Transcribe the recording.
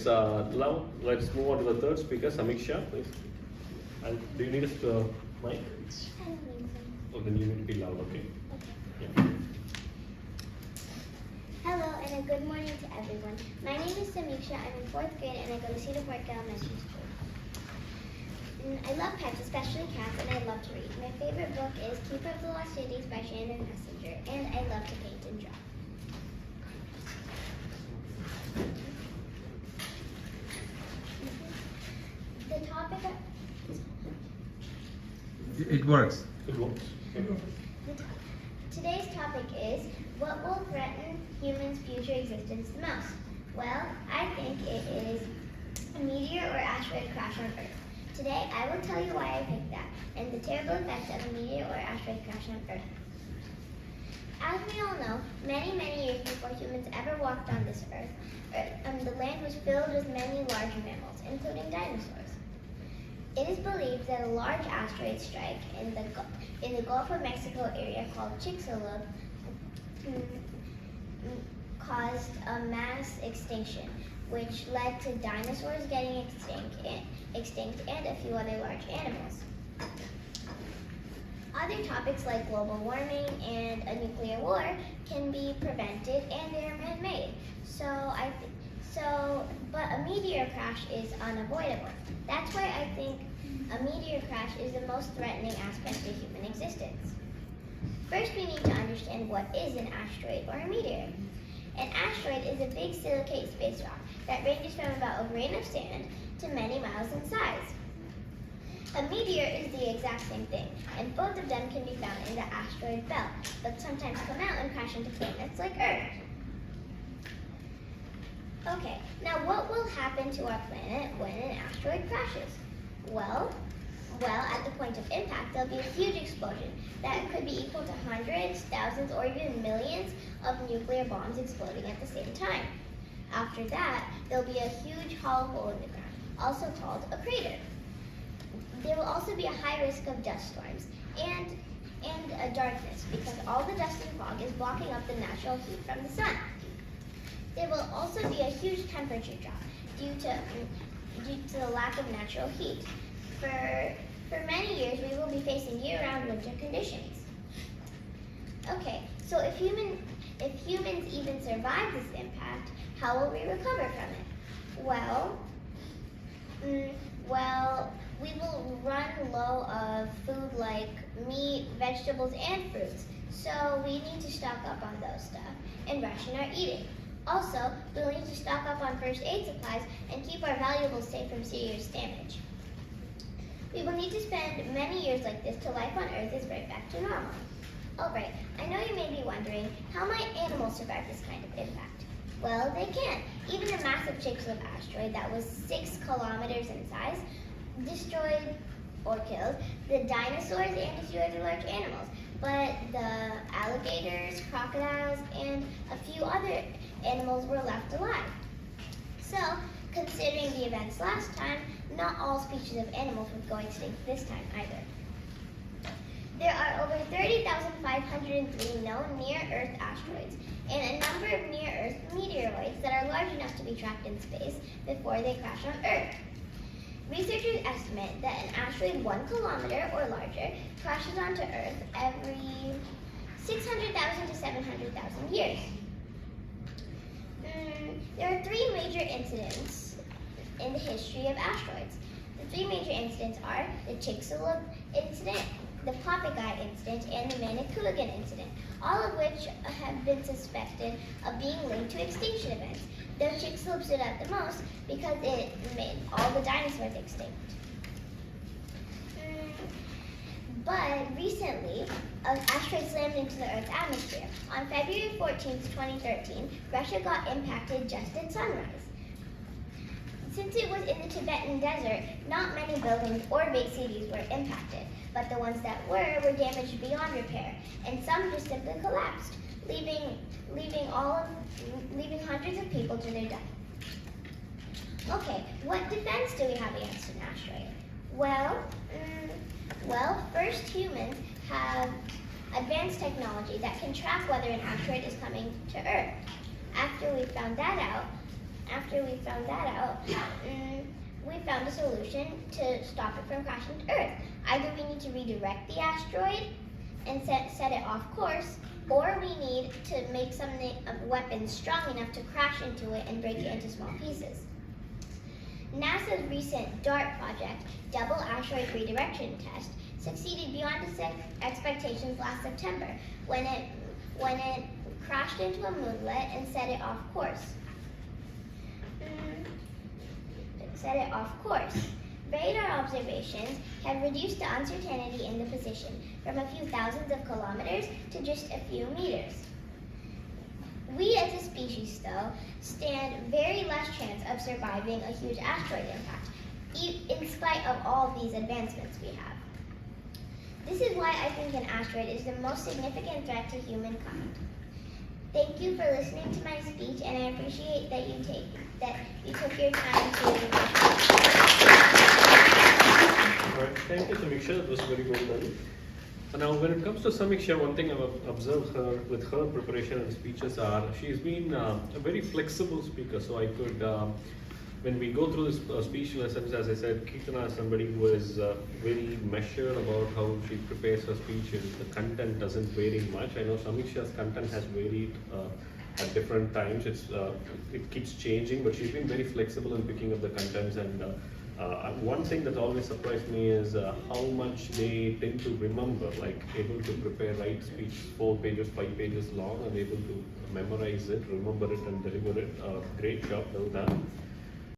Logesh. Now let's move on to the third speaker, Samiksha, please. And do you need a mic? I don't think so. Oh, then you need to be loud, okay? Okay. Yeah. Hello and a good morning to everyone. My name is Samiksha. I'm in 4th grade and I go to Cedar Park Elementary School. I love pets, especially cats, and I love to read. My favorite book is Keeper of the Lost Cities by Shannon Messenger, and I love to paint and draw. The topic of It works. It works. Today's topic is, what will threaten humans' future existence the most? Well, I think it is a meteor or asteroid crash on Earth. Today, I will tell you why I picked that, and the terrible effects of a meteor or asteroid crash on Earth. As we all know, many years before humans ever walked on this Earth, the land was filled with many large mammals, including dinosaurs. It is believed that a large asteroid strike in the Gulf of Mexico area called Chicxulub caused a mass extinction, which led to dinosaurs getting extinct and a few other large animals. Other topics like global warming and a nuclear war can be prevented, and they are man-made. But a meteor crash is unavoidable. That's why I think a meteor crash is the most threatening aspect of human existence. First, we need to understand what is an asteroid or a meteor. An asteroid is a big silicate space rock that ranges from about a grain of sand to many miles in size. A meteor is the exact same thing, and both of them can be found in the asteroid belt, but sometimes come out and crash into planets like Earth. Okay, now what will happen to our planet when an asteroid crashes? Well, at the point of impact, there'll be a huge explosion that could be equal to hundreds, thousands, or even millions of nuclear bombs exploding at the same time. After that, there'll be a huge hollow hole in the ground, also called a crater. There will also be a high risk of dust storms and a darkness, because all the dust and fog is blocking up the natural heat from the sun. There will also be a huge temperature drop due to the lack of natural heat. For many years, we will be facing year-round winter conditions. Okay, so if humans even survive this impact, how will we recover from it? Well, we will run low of food like meat, vegetables, and fruits. So we need to stock up on those stuff and ration our eating. Also, we'll need to stock up on first aid supplies and keep our valuables safe from serious damage. We will need to spend many years like this till life on Earth is right back to normal. Alright, I know you may be wondering, how might animals survive this kind of impact? Well, they can. Even the massive Chicxulub asteroid that was 6 kilometers in size destroyed or killed the dinosaurs and a few other large animals. But the alligators, crocodiles, and a few other animals were left alive. So, considering the events last time, not all species of animals would go extinct this time either. There are over 30,503 known near-Earth asteroids and a number of near-Earth meteoroids that are large enough to be trapped in space before they crash on Earth. Researchers estimate that an asteroid 1 kilometer or larger crashes onto Earth every 600,000 to 700,000 years. There are 3 major incidents in the history of asteroids. The 3 major incidents are the Chicxulub incident, the Poppycock incident, and the Manicouagan incident, all of which have been suspected of being linked to extinction events. Though Chicxulub stood out the most because it made all the dinosaurs extinct. But recently, an asteroid slammed into the Earth's atmosphere. On February 14, 2013, Russia got impacted just at sunrise. Since it was in the Tibetan desert, not many buildings or big cities were impacted, but the ones that were damaged beyond repair, and some just simply collapsed, leaving hundreds of people to their death. Okay, what defense do we have against an asteroid? Well, first humans have advanced technology that can track whether an asteroid is coming to Earth. After we found that out, After we found that out, we found a solution to stop it from crashing to Earth. Either we need to redirect the asteroid and set it off course, or we need to make a weapon strong enough to crash into it and break it into small pieces. NASA's recent DART project, Double Asteroid Redirection Test, succeeded beyond its expectations last September when it crashed into a moonlet and set it off course. Radar observations have reduced the uncertainty in the position from a few thousands of kilometers to just a few meters. We as a species, though, stand very less chance of surviving a huge asteroid impact, in spite of all these advancements we have. This is why I think an asteroid is the most significant threat to humankind. Thank you for listening to my speech, and I appreciate that you took your time to. All right, thank you, Samiksha. That was very well done. Now, when it comes to Samiksha, one thing I've observed her with her preparation and speeches she's been a very flexible speaker. So I could, when we go through this speech lessons, as I said, Kirtana is somebody who is very measured about how she prepares her speeches. The content doesn't vary much. I know Samiksha's content has varied at different times. It keeps changing, but she's been very flexible in picking up the contents. And one thing that always surprised me is how much they tend to remember, like able to write speech 4 pages, 5 pages long, and able to memorize it, remember it, and deliver it. Great job, well done.